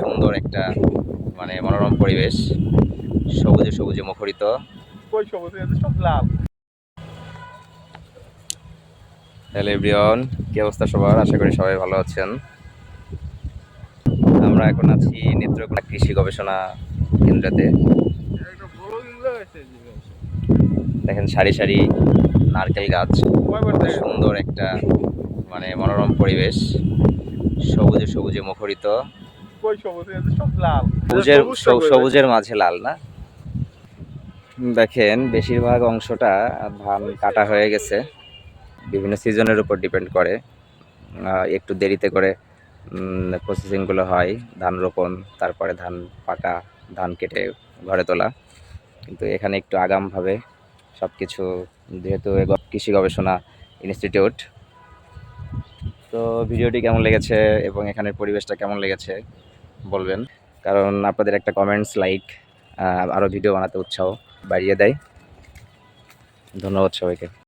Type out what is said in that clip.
সুন্দর একটা মনোরম পরিবেশ, সবুজে সবুজে মুখরিত। হ্যালো এভরিওয়ান, কি অবস্থা সবার? আশা করি সবাই ভালো আছেন। আমরা এখন আছি নেত্রকোনা কৃষি গবেষণা কেন্দ্রতে। দেখেন সারি সারি নারকেল গাছ, সুন্দর একটা মনোরম পরিবেশ, সবুজে সবুজে মুখরিত। সবুজের মাঝে লাল না? দেখেন বেশিরভাগ অংশটা ধান কাটা হয়ে গেছে। বিভিন্ন সিজনের উপর ডিপেন্ড করে, একটু দেরিতে করে প্রসেসিংগুলো হয়। ধান রোপণ, তারপরে ধান পাকা, ধান কেটে ঘরে তোলা। কিন্তু এখানে একটু আগামভাবে সব কিছু, যেহেতু কৃষি গবেষণা ইনস্টিটিউট। তো ভিডিওটি কেমন লেগেছে এবং এখানের পরিবেশটা কেমন লেগেছে বলবেন, কারণ আপনাদের একটা কমেন্টস, লাইক আরও ভিডিও বানাতে উৎসাহ বাড়িয়ে দেয়। ধন্যবাদ সবাইকে।